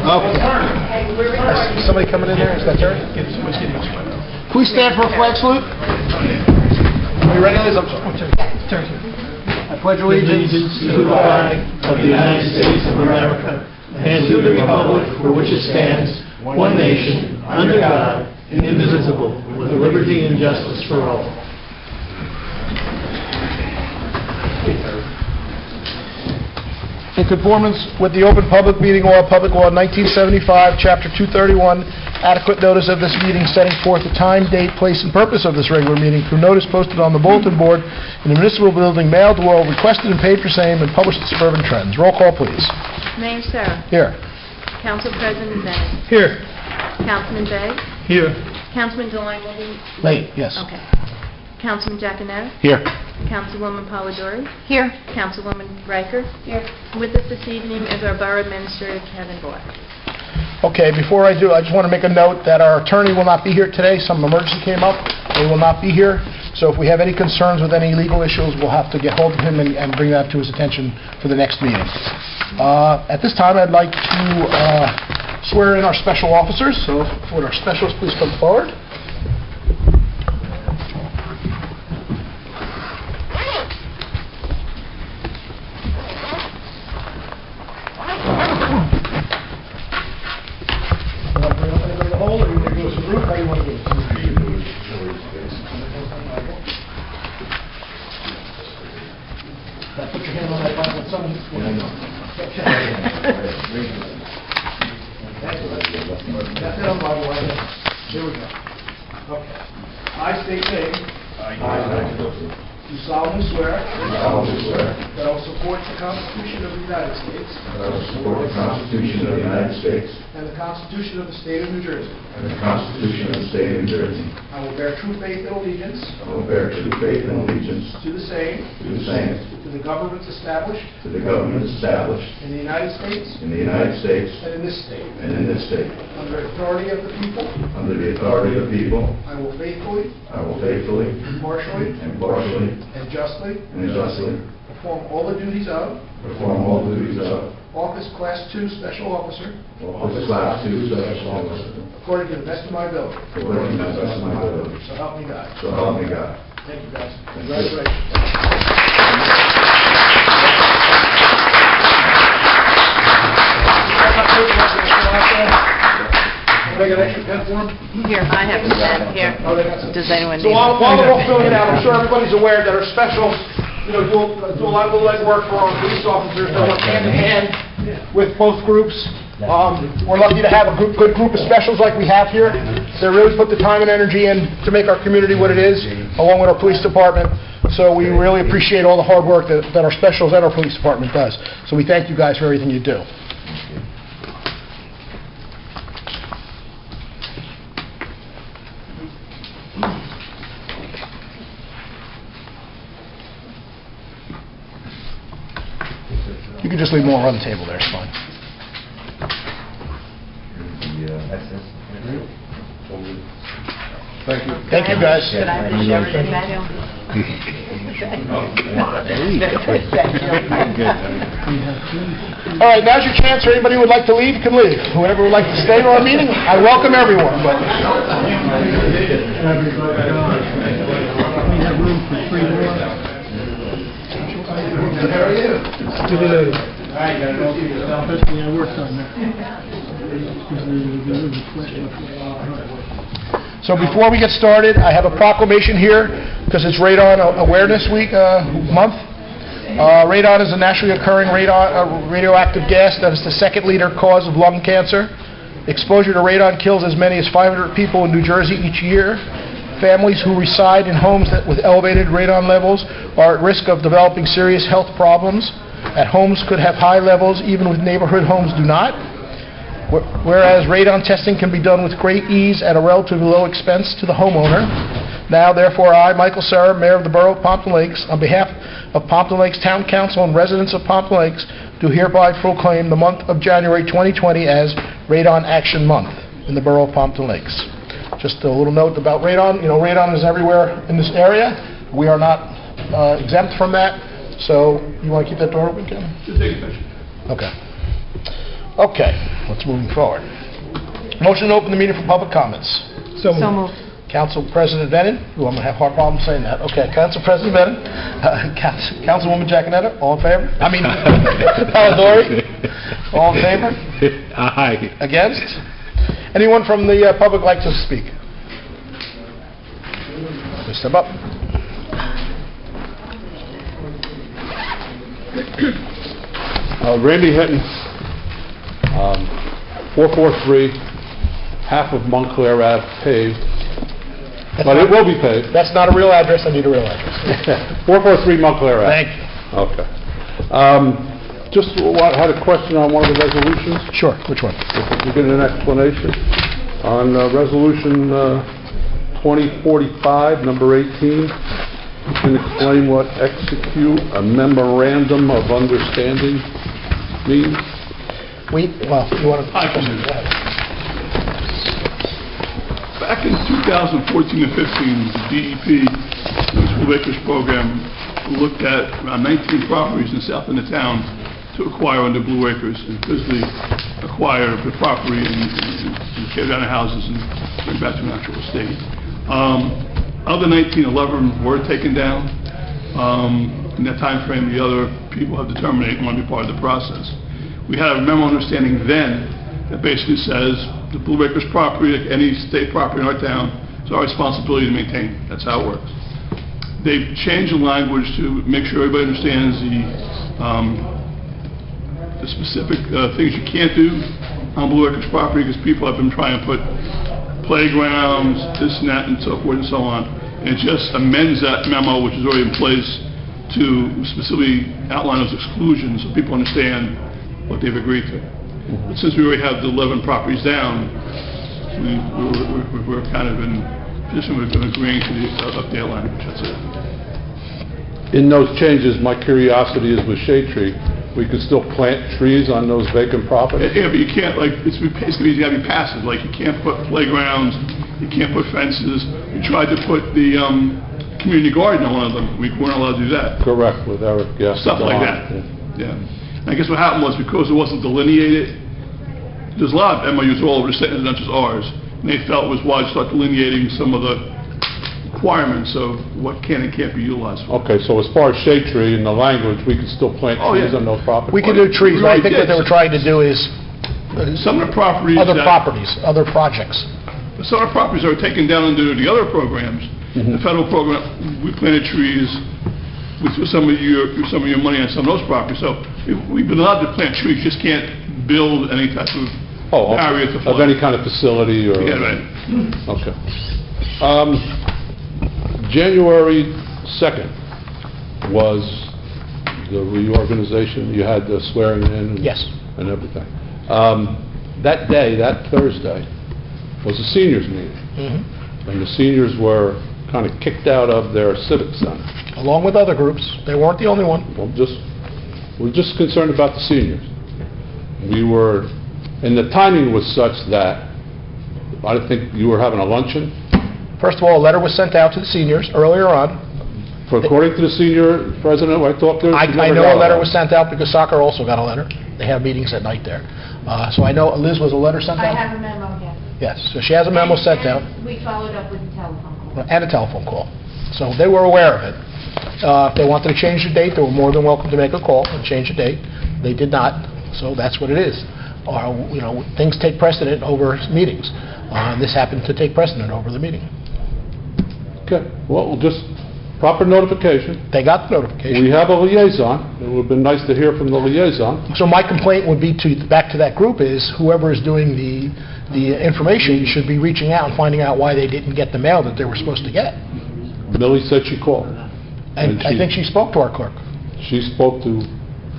Okay. Somebody coming in there? Is that Terry? Please stand for a flag salute. Are you ready, Liz? I pledge allegiance to the flag of the United States of America and to the republic for which it stands, one nation, under God, indivisible, with liberty and justice for all. In conformance with the Open Public Meeting Law, Public Law 1975, Chapter 231, adequate notice of this meeting setting forth the time, date, place, and purpose of this regular meeting through notice posted on the bulletin board in the municipal building, mailed to all, requested and paid for same, and published in Suburban Trends. Roll call, please. Mayor Sarah. Here. Council President Bennett. Here. Councilman Bay. Here. Councilman Deline will be... Late, yes. Okay. Councilman Giaconetti. Here. Councilwoman Polidori. Here. Councilwoman Riker. Here. With us this evening is our Borough Administrator, Kevin Black. Okay, before I do, I just want to make a note that our attorney will not be here today. Some emergency came up. They will not be here. So if we have any concerns with any legal issues, we'll have to get hold of him and bring that to his attention for the next meeting. At this time, I'd like to swear in our special officers. So would our specialists please come forward? Put your hand on that Bible. Someone... That's it on Bible right there. Here we go. Okay. I state your name. Do solemnly swear that I will support the Constitution of the United States and the Constitution of the State of New Jersey. I will bear true faith and allegiance to the same to the governments established in the United States and in this state. Under the authority of the people. I will faithfully, impartially, and justly perform all the duties of Office Class 2 Special Officer according to the best of my ability. So help me God. Thank you, guys. Congratulations. Make an extra pen for him? Here, I have a pen. Here. Does anyone need So while they're all filling it out, I'm sure everybody's aware that our specials, do a lot of the legwork for our police officers. They work hand in hand with both groups. We're lucky to have a good group of specials like we have here. They really put the time and energy in to make our community what it is, along with our police department. So we really appreciate all the hard work that our specials and our police department does. So we thank you guys for everything you do. You can just leave more on the table there, it's fine. Thank you. Thank you, guys. Should I have the sheriff's manual? All right, now's your chance. For anybody who would like to leave, can leave. Whoever would like to stay to our meeting, I welcome everyone. But how are you? I worked on that. So before we get started, I have a proclamation here because it's Radon Awareness Week month. Radon is a naturally occurring radioactive gas that is the second leading cause of lung cancer. Exposure to radon kills as many as 500 people in New Jersey each year. Families who reside in homes with elevated radon levels are at risk of developing serious health problems. At homes could have high levels, even with neighborhood homes do not. Whereas radon testing can be done with great ease at a relatively low expense to the homeowner. Now, therefore, I, Michael Serra, Mayor of the Borough of Pompton Lakes, on behalf of Pompton Lakes Town Council and residents of Pompton Lakes, do hereby proclaim the month of January 2020 as Radon Action Month in the Borough of Pompton Lakes. Just a little note about radon. You know, radon is everywhere in this area. We are not exempt from that. So, you want to keep that door open, Kevin? Just take a picture. Okay. Okay, let's move forward. Motion to open the meeting for public comments. So moved. Council President Bennett, I'm going to have a hard problem saying that. Okay, Council President Bennett, Councilwoman Giaconetta, all in favor? I mean, Polidori, all in favor? Aye. Against? Anyone from the public like to speak? Please step up. Randy Hinton, 443, half of Montclair Ave paved, but it will be paved. That's not a real address, I need a real address. 443 Montclair Ave. Thank you. Okay. Just had a question on one of the resolutions. Sure, which one? If you get an explanation on Resolution 2045, number 18. You can explain what execute a memorandum of understanding means? Well, you want to... I can do that. Back in 2014 and 15, the DEP, the School Acres Program, looked at around 19 properties in the south end of town to acquire under Blue Acres and physically acquire the property and tear down the houses and bring back to a natural state. Of the 19, 11 were taken down. In that time frame, the other people have determined they want to be part of the process. We had a memo understanding then that basically says the Blue Acres property, like any state property in our town, it's our responsibility to maintain. That's how it works. They've changed the language to make sure everybody understands the specific things you can't do on Blue Acres property, because people have been trying to put playgrounds, this and that, and so forth and so on. And it just amends that memo, which is already in place, to specifically outline those exclusions so people understand what they've agreed to. But since we already have the 11 properties down, we're kind of in position we're agreeing to the update language. That's it. In those changes, my curiosity is with shade tree, we could still plant trees on those vacant properties? Yeah, but you can't, like, it's basically you gotta be passive. Like, you can't put playgrounds, you can't put fences. We tried to put the community garden on one of them. We weren't allowed to do that. Correct, with Eric, yes. Stuff like that. Yeah. And I guess what happened was, because it wasn't delineated, there's a lot of MOUs all over the state, and not just ours. And they felt it was wise to start delineating some of the requirements of what can and can't be utilized for. Okay, so as far as shade tree and the language, we can still plant Oh, trees yeah. on those properties? We can do trees, but I think what they were trying to do is Some of the properties other that... properties, other projects. Some of the properties that are taken down under the other programs. The federal program, we planted trees with some of your money on some of those properties. So we've been allowed to plant trees, just can't build any type of barrier to flood. Of any kind of facility or... Yeah, right. Okay. January 2nd was the reorganization. You had the swearing in and, Yes. and everything. That day, that Thursday, was a seniors meeting. And the seniors were kind of kicked out of their civic center. Along with other groups. They weren't the only one. Well, we're just concerned about the seniors. And the timing was such that, I think you were having a luncheon. First of all, a letter was sent out to the seniors earlier on. According to the senior president, I talked to her. she I never know got a letter was sent out because soccer also got a letter. They have meetings at night there. So I know, Liz, was a letter sent out? I have a memo, yes. Yes, so she has a memo sent out. And we followed up with a telephone call. And a telephone call. So they were aware of it. If they wanted to change the date, they were more than welcome to make a call and change the date. They did not, so that's what it is. Things take precedent over meetings. And this happened to take precedent over the meeting. Okay, well, just proper notification. They got the notification. We have a liaison. It would have been nice to hear from the liaison. So my complaint would be back to that group is whoever is doing the information should be reaching out and finding out why they didn't get the mail that they were supposed to get. Millie said she called. And I think she spoke to our clerk. She spoke to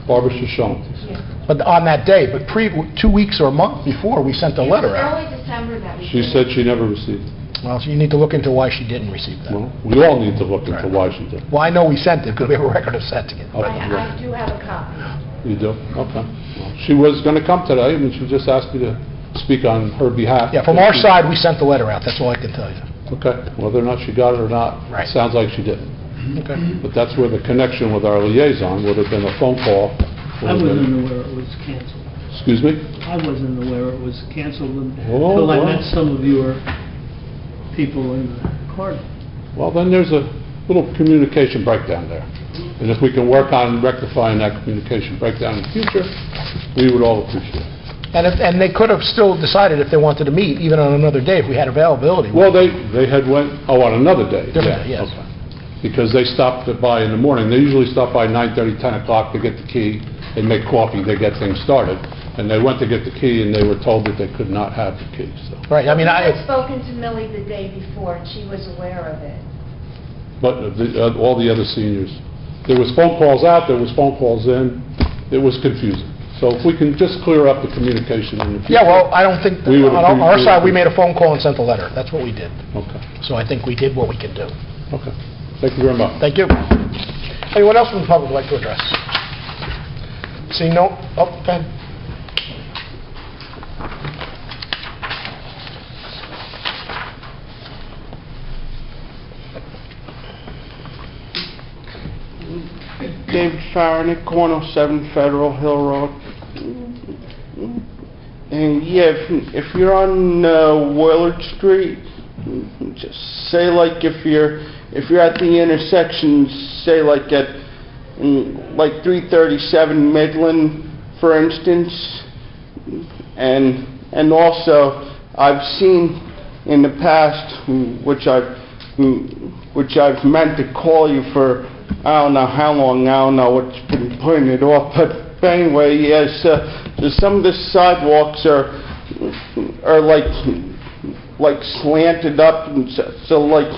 Barbara Shoshone. But on that day, but 2 weeks or a month before, we sent a letter out. Early December that we... She said she never received it. Well, so you need to look into why she didn't receive that. Well, we all need to look into why she did. Well, I know we sent it because we have a record of sending it. Okay, I do have a copy. You do? Okay. Well, she was going to come today, and she just asked me to speak on her behalf. Yeah, from our side, we sent the letter out. That's all I can tell you. Okay. Whether or not she got it or not, Right. sounds like she didn't. Okay. But that's where the connection with our liaison would have been a phone call. I wasn't aware it was canceled. Excuse me? I wasn't aware it was canceled Oh, until I wow. met some of your people in the court. Well, then there's a little communication breakdown there. And if we can work on rectifying that communication breakdown in the future, we would all appreciate it. And they could have still decided if they wanted to meet, even on another day, if we had availability. Well, they had went, on another day. Different day, yes. Okay. Because they stopped by in the morning. They usually stop by 9:30, 10 o'clock to get the key and make coffee to get things started. And they went to get the key, and they were told that they could not have the key, so. Right, I mean, I had spoken to Millie the day before, and she was aware of it. But all the other seniors, there was phone calls out, there was phone calls in, it was confusing. So if we can just clear up the communication in the future. yeah, well, I don't think, We would on our appreciate side, we it. made a phone call and sent a letter. That's what we did. Okay, So I think we did what we could do. okay. Thank you very much. Thank you. Anyone else from the public would like to address? Seeing no, oh, go ahead. David Farnick, 107 Federal Hill Road. And yeah, if you're on Willard Street, just say like if you're at the intersection, say like at like 337 Midland, for instance, and also I've seen in the past, which I've meant to call you for I don't know how long, I don't know what's been putting it off, but anyway, yes, some of the sidewalks are like slanted up, and so like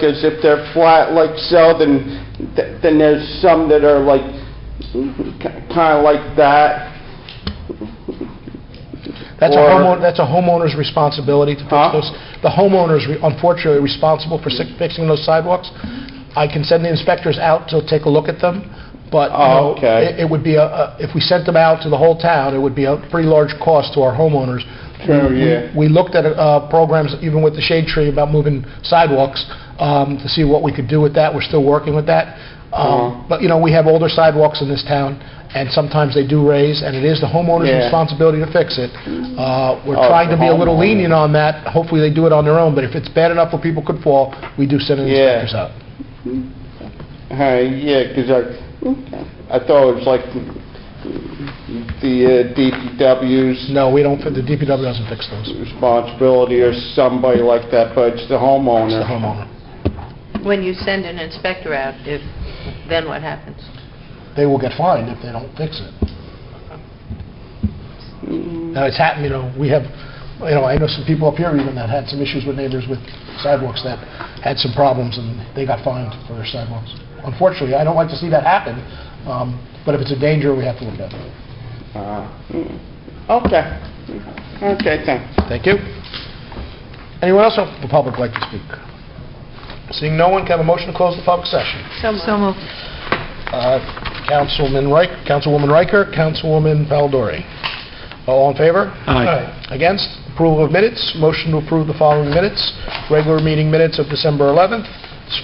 as if they're flat, like so. Then there's some that are like kind of like that. That's Or- that's a homeowner's responsibility to fix Huh? those. The homeowner's unfortunately responsible for fixing those sidewalks. I can send the inspectors out to take a look at them, but, you know, Okay. it would be if we sent them out to the whole town, it would be a pretty large cost to our homeowners. Sure, yeah. We looked at programs, even with the shade tree, about moving sidewalks, to see what we could do with that. We're still working with that. But, you know, we have older sidewalks in this town, and sometimes they do raise, and it is the homeowner's Yeah. responsibility to fix it. We're Oh, trying to be a little homeowner. lenient on that. Hopefully, they do it on their own, but if it's bad enough where people could fall, we do send Yeah. inspectors out. Yeah, because I thought it was like the DPW's No, we don't, the DPW doesn't fix those. responsibility or somebody like that, but it's the It's homeowner. the homeowner. When you send an inspector out, then what happens? They will get fined if they don't fix it. Now, it's happened, you know, we have, you know, I know some people up here even that had some issues with neighbors with sidewalks that had some problems, and they got fined for their sidewalks. Unfortunately, I don't like to see that happen, but if it's a danger, we have to look at it. Okay. Okay, thanks. Thank you. Anyone else from the public like to speak? Seeing no one, can I have a motion to close the public session? So moved. Councilwoman Riker, Councilwoman Baldori. All in favor? Aye. Against? Approval of minutes. Motion to approve the following minutes. Regular meeting minutes of December 11th,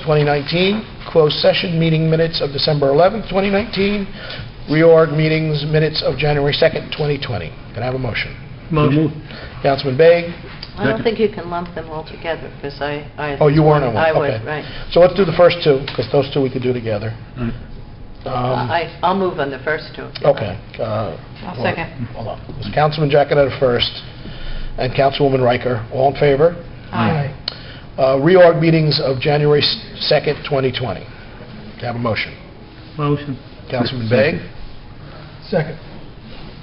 2019. Closed session meeting minutes of December 11th, 2019. Reorg meetings minutes of January 2nd, 2020. Can I have a motion? Motion. Councilman Begg? I don't think you can lump them all together, because I... Oh, you weren't on one? I would, Okay. right. So let's do the first two, because those two we could do together. I'll move on the first two. Okay. I'll second. Hold on. It was Councilman Giaconetti first, and Councilwoman Riker. All in favor? Aye. Reorg meetings of January 2nd, 2020. Can I have a motion? Motion. Councilman Begg? Second.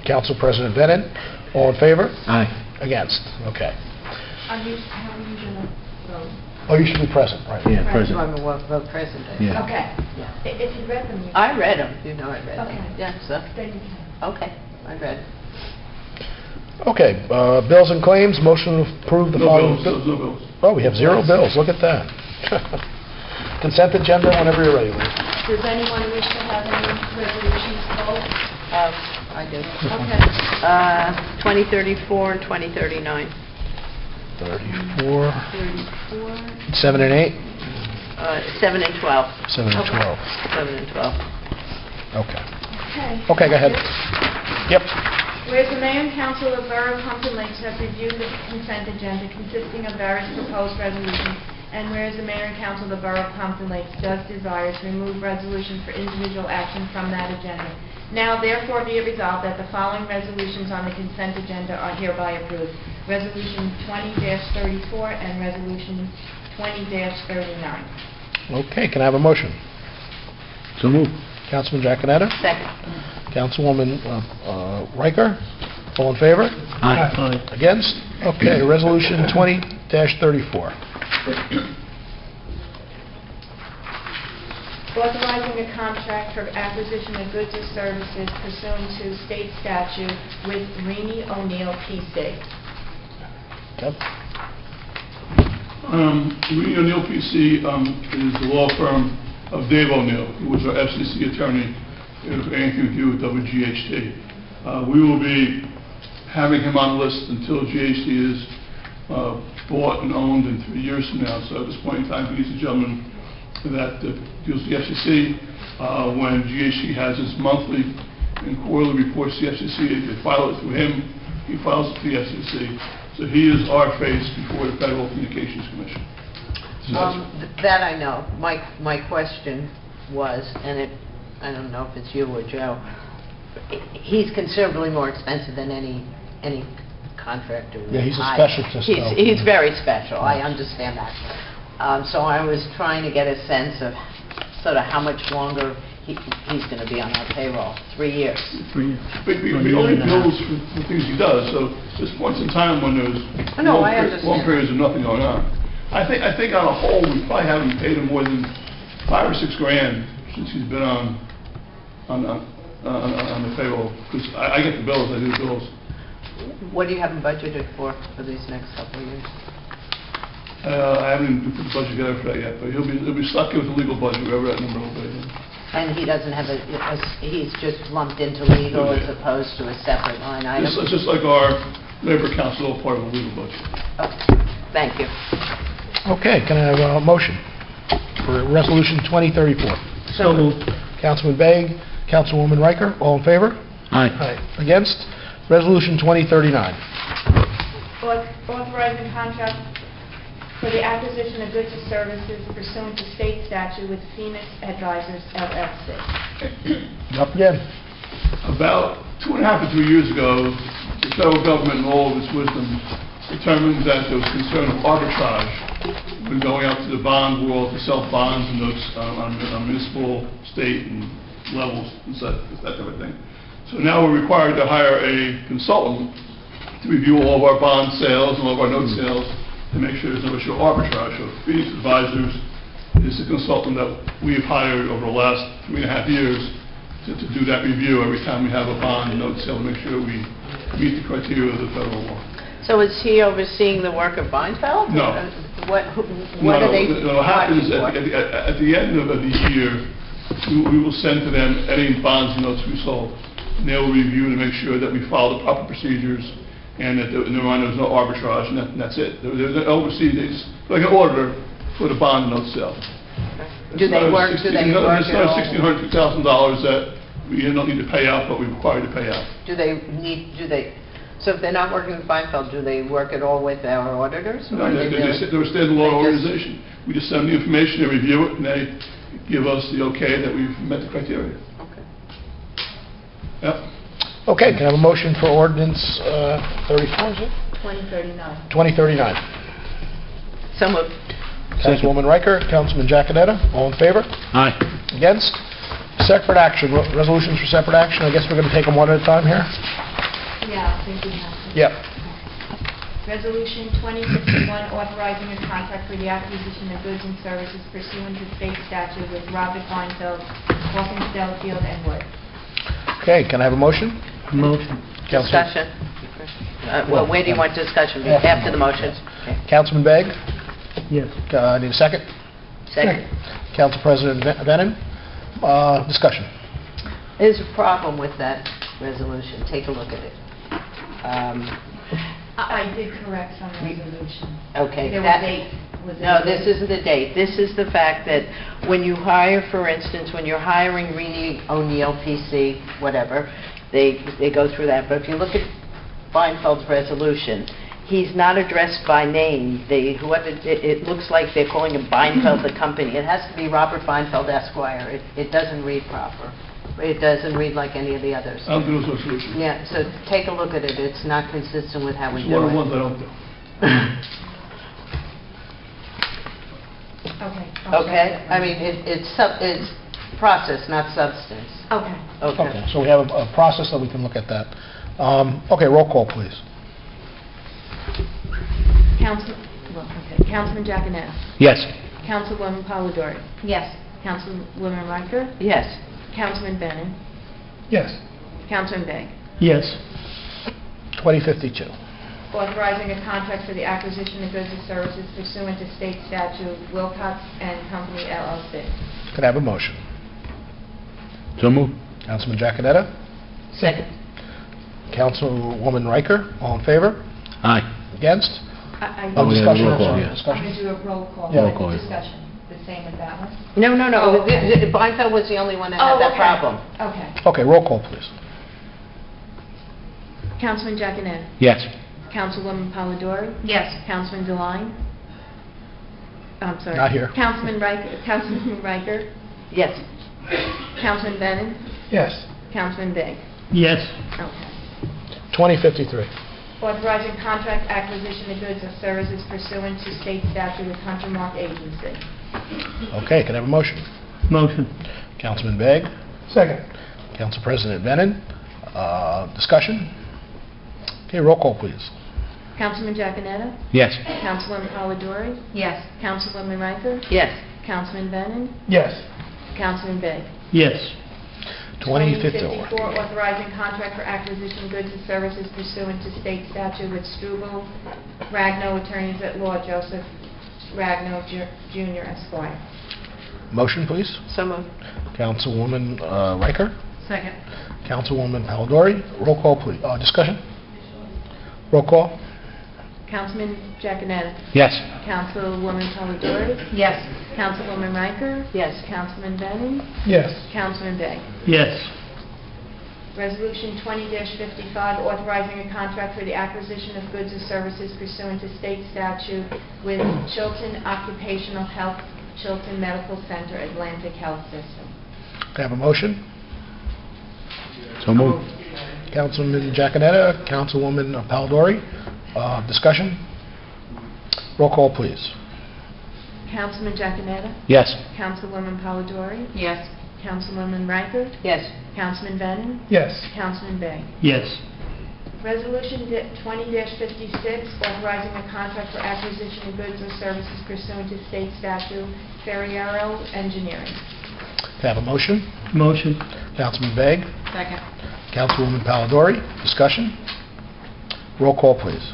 Council President Bennett? All in favor? Aye. Against? Okay. How are you gonna vote? Oh, you should be present, right? Yeah, Do present. I vote president? Yeah. Okay. If you read them, you... I read them, you know I read them. Okay. Yeah, so, Then you can. okay, I read. Okay, bills and claims, motion to approve the No following... bills, no bills. Oh, we have 0 bills, look at that. Consent agenda whenever you're ready, Lee. Does anyone wish to have any resolutions pulled? I do. Okay. 2034 and 2039. 34, 34. 7 and 8? 7 and 12. 7 and 12. 7 and 12. Okay. Okay, go ahead. Yep. Whereas the mayor and council of Borough of Pompton Lakes have reviewed the consent agenda consisting of various proposed resolutions, and whereas the mayor and council of the Borough of Pompton Lakes does desire to remove resolutions for individual action from that agenda. Now therefore be it resolved that the following resolutions on the consent agenda are hereby approved. Resolution 20-34 and Resolution 20-39. Okay, can I have a motion? So moved. Councilman Giaconetti? Second. Councilwoman Riker? All in favor? Aye. Against? Okay, Resolution 20-34. Authorizing a contract for acquisition of goods or services pursuant to state statute with Rainey O'Neill, P.C. Yep. Reed O'Neill PC is the law firm of Dave O'Neill, who was our FCC attorney, anything to do with WGHT. We will be having him on the list until GHT is bought and owned in 3 years from now. So at this point in time, he's the gentleman that deals with the FCC. When GHT has its monthly and quarterly reports to the FCC, they file it through him, he files it to the FCC. So he is our face before the Federal Communications Commission. That I know. My question was, and I don't know if it's you or Joe, he's considerably more expensive than any contractor. Yeah, he's a I- specialist, He's though. he's very special, I understand that. So I was trying to get a sense of sort of how much longer he's going to be on our payroll. 3 years. But we only bills for the things he does, so there's points in time when there's No, I understand. long periods of nothing going on. I think on a whole, we probably haven't paid him more than $5 or $6 grand since he's been on the payroll, because I get the bills, I do the bills. What do you have him budgeted for these next couple of years? I haven't even put the budget together for that yet, but he'll be stuck with the legal budget, wherever that number will be. And he doesn't have he's just lumped into legal as opposed to a separate line item? It's just like our labor council, all part of the legal budget. Okay, thank you. Okay, can I have a motion for Resolution 20-34? So moved. Councilman Begg, Councilwoman Riker, all in favor? Aye. Against? Resolution 20-39. Authorizing contract for the acquisition of goods or services pursuant to state statute with Phoenix Advisors, LLC. Up again. About 2.5 to 3 years ago, the federal government, in all of its wisdom, determined that there was concern of arbitrage when going out to the bond world to sell bonds and notes on municipal, state, and levels, and that type of thing. So now we're required to hire a consultant to review all of our bond sales and all of our note sales to make sure there's no issue of arbitrage. So Phoenix Advisors is the consultant that we've hired over the last 3.5 years to do that review every time we have a bond and note sale to make sure we meet the criteria of the federal law. So is he overseeing the work of Beinfeld? No. What are they? What happens watching for? at the end of the year, we will send to them any bonds and notes we sold. And they will review to make sure that we follow the proper procedures and that there's no arbitrage, and that's it. There's an overseas, it's like an auditor for the bond and note sale. Do they work? Do they work It's at not all? $1,600, $2,000 that we don't need to pay out, but we're required to pay out. Do they? So if they're not working with Beinfeld, do they work at all with our auditors? No, Or they're really- a standalone they just- organization. We just send the information, they review it, and they give us the okay that we've met the criteria. Okay. Yep. Okay, can I have a motion for ordinance 34, is it? 2039. 2039. So moved. Councilwoman Riker, Councilman Giaconetti, all in favor? Aye. Against? Separate action, resolutions for separate action, I guess we're going to take them one at a time here? Yeah, I think we have to. Yep. Resolution 2061, authorizing a contract for the acquisition of goods and services pursuant to state statute with Robert Weinfeld, Hawkins, Delafield, and Wood. Okay, can I have a motion? Motion. Councilman- Discussion. Well, where do you want discussion? After the motion? Okay. Councilman Begg, Yes. need a second? Second. Council President Venon, discussion. There's a problem with that resolution. Take a look at it. I did correct some resolution. Okay, There that- was 8 Was it? No, this isn't the date. This is the fact that when you hire, for instance, when you're hiring Rini O'Neill, PC, whatever, they go through that. But if you look at Beinfeld's resolution, he's not addressed by name. It looks like they're calling him Beinfeld the company. It has to be Robert Beinfeld Esquire. It doesn't read proper. It doesn't read like any of the others. I'll do those resolutions. Yeah, so take a look at it. It's not consistent with how we It's do one of the it. ones I don't do. Okay. Okay? I mean, it's process, not substance. Okay. Okay, so we have a process that we can look at that. Okay, roll call, please. Councilman Giaconetti. Yes. Councilwoman Polidori. Yes. Councilwoman Riker. Yes. Councilman Bennett. Yes. Councilman Begg. Yes. 2052. Authorizing a contract for the acquisition of goods and services pursuant to state statute Wilcox and Company LLC. Could I have a motion? So moved. Councilman Giaconetti? Second. Councilwoman Riker, all in favor? Aye. Against? I'm Oh, we have a discussion, roll call, sorry, yeah. discussion. going to do a roll call. Yeah. Roll call, yeah. Discussion, the same with that one? No. Oh, okay. Beinfeld was the only one that Oh, had that okay. problem. Okay. Okay, roll call, please. Councilman Giaconetti. Yes. Councilwoman Polidori. Yes. Councilman Deline. I'm sorry. Not here. Councilman Riker. Yes. Councilman Bennett. Yes. Councilman Begg. Yes. Okay. 2053. Authorizing contract acquisition of goods or services pursuant to state statute with Hunter Mark Agency. Okay, can I have a motion? Motion. Councilman Begg? Second. Council President Bennett? Discussion? Okay, roll call, please. Councilman Giaconetti. Yes. Councilwoman Polidori. Yes. Councilwoman Riker. Yes. Councilman Bennett. Yes. Councilman Begg. Yes. 2054. 2054, authorizing contract for acquisition of goods and services pursuant to state statute with Struble Ragno, attorneys at law, Joseph Ragno Jr. Esquire. Motion, please. So moved. Councilwoman Riker? Second. Councilwoman Polidori? Roll call, please. Discussion? Roll call? Councilman Giaconetti. Yes. Councilwoman Polidori. Yes. Councilwoman Riker. Yes. Councilman Bennett. Yes. Councilman Begg. Yes. Resolution 20-55, authorizing a contract for the acquisition of goods and services pursuant to state statute with Chilton Occupational Health, Chilton Medical Center, Atlantic Health System. Can I have a motion? So moved. Councilman Giaconetti, Councilwoman Polidori. Discussion? Roll call, please. Councilman Giaconetti. Yes. Councilwoman Polidori. Yes. Councilwoman Riker. Yes. Councilman Bennett. Yes. Councilman Begg. Yes. Resolution 20-56, authorizing a contract for acquisition of goods or services pursuant to state statute, Ferriero Engineering. Can I have a motion? Motion. Councilman Begg. Second. Councilwoman Polidori. Discussion? Roll call, please.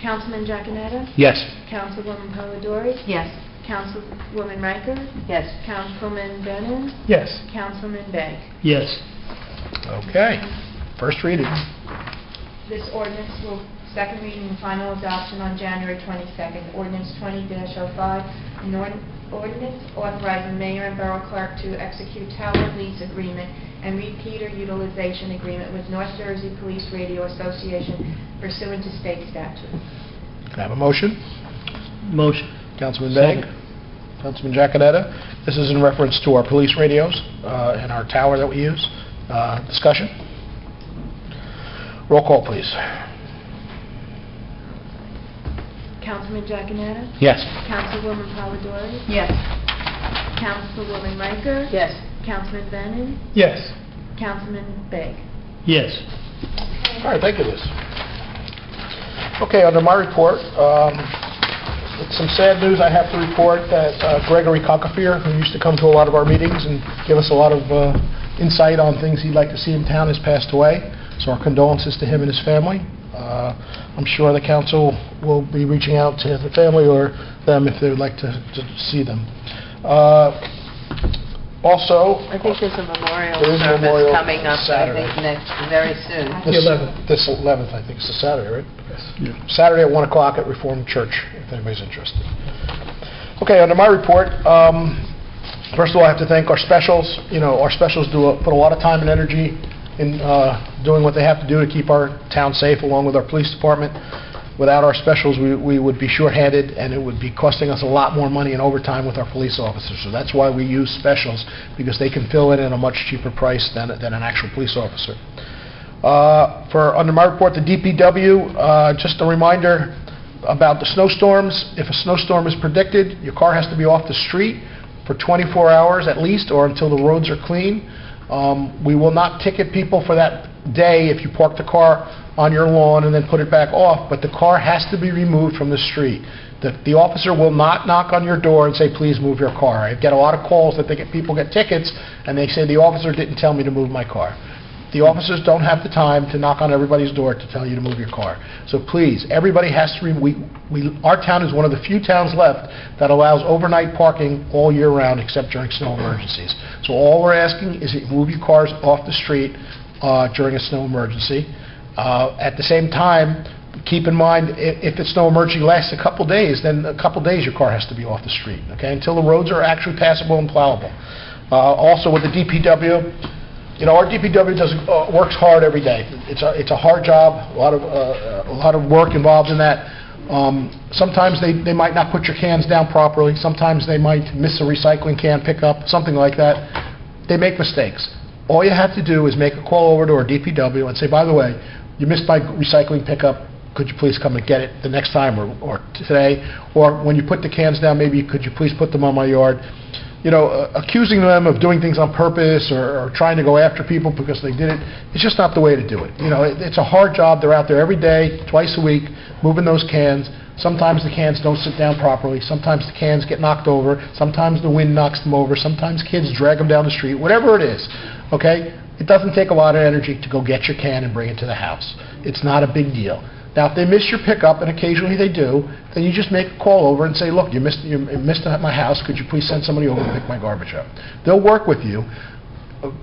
Councilman Giaconetti. Yes. Councilwoman Polidori. Yes. Councilwoman Riker. Yes. Councilman Bennett. Yes. Councilman Begg. Yes. Okay. First reading. This ordinance will second reading and final adoption on January 22nd. Ordinance 20-05, an ordinance authorizing mayor and borough clerk to execute tower lease agreement and repeater utilization agreement with North Jersey Police Radio Association pursuant to state statute. Can I have a motion? Motion. Councilman Begg. Councilman Giaconetti. This is in reference to our police radios and our tower that we use. Discussion? Roll call, please. Councilman Giaconetti. Yes. Councilwoman Polidori. Yes. Councilwoman Riker. Yes. Councilman Bennett. Yes. Councilman Begg. Yes. All right, thank you, Liz. Okay, under my report, with some sad news I have to report that Gregory Cockafear, who used to come to a lot of our meetings and give us a lot of insight on things he'd like to see in town, has passed away. So our condolences to him and his family. I'm sure the council will be reaching out to the family or them if they would like to see them. Also, I think there's a memorial There is a service memorial coming up, I Saturday. think, very soon. this 11th, I think, it's a Saturday, right? Yeah. Saturday at 1 o'clock at Reformed Church, if anybody's interested. Okay, under my report, first of all, I have to thank our specials. You know, our specials put a lot of time and energy in doing what they have to do to keep our town safe, along with our police department. Without our specials, we would be shorthanded, and it would be costing us a lot more money in overtime with our police officers. So that's why we use specials, because they can fill in at a much cheaper price than an actual police officer. Under my report, the DPW, just a reminder about the snowstorms. If a snowstorm is predicted, your car has to be off the street for 24 hours at least, or until the roads are clean. We will not ticket people for that day if you park the car on your lawn and then put it back off, but the car has to be removed from the street. The officer will not knock on your door and say, please move your car. I get a lot of calls that people get tickets, and they say, the officer didn't tell me to move my car. The officers don't have the time to knock on everybody's door to tell you to move your car. So please, everybody has to, our town is one of the few towns left that allows overnight parking all year round except during snow emergencies. So all we're asking is that you move your cars off the street during a snow emergency. At the same time, keep in mind, if the snow emergency lasts a couple days, then a couple days your car has to be off the street, okay, until the roads are actually passable and plowable. Also with the DPW, you know, our DPW works hard every day. It's a hard job, a lot of work involved in that. Sometimes they might not put your cans down properly. Sometimes they might miss a recycling can pickup, something like that. They make mistakes. All you have to do is make a call over to our DPW and say, by the way, you missed my recycling pickup, could you please come and get it the next time or today? Or when you put the cans down, maybe could you please put them on my yard? You know, accusing them of doing things on purpose or trying to go after people because they did it, it's just not the way to do it. You know, it's a hard job. They're out there every day, twice a week, moving those cans. Sometimes the cans don't sit down properly. Sometimes the cans get knocked over. Sometimes the wind knocks them over. Sometimes kids drag them down the street. Whatever it is, okay? It doesn't take a lot of energy to go get your can and bring it to the house. It's not a big deal. Now, if they miss your pickup, and occasionally they do, then you just make a call over and say, look, you missed at my house. Could you please send somebody over to pick my garbage up? They'll work with you.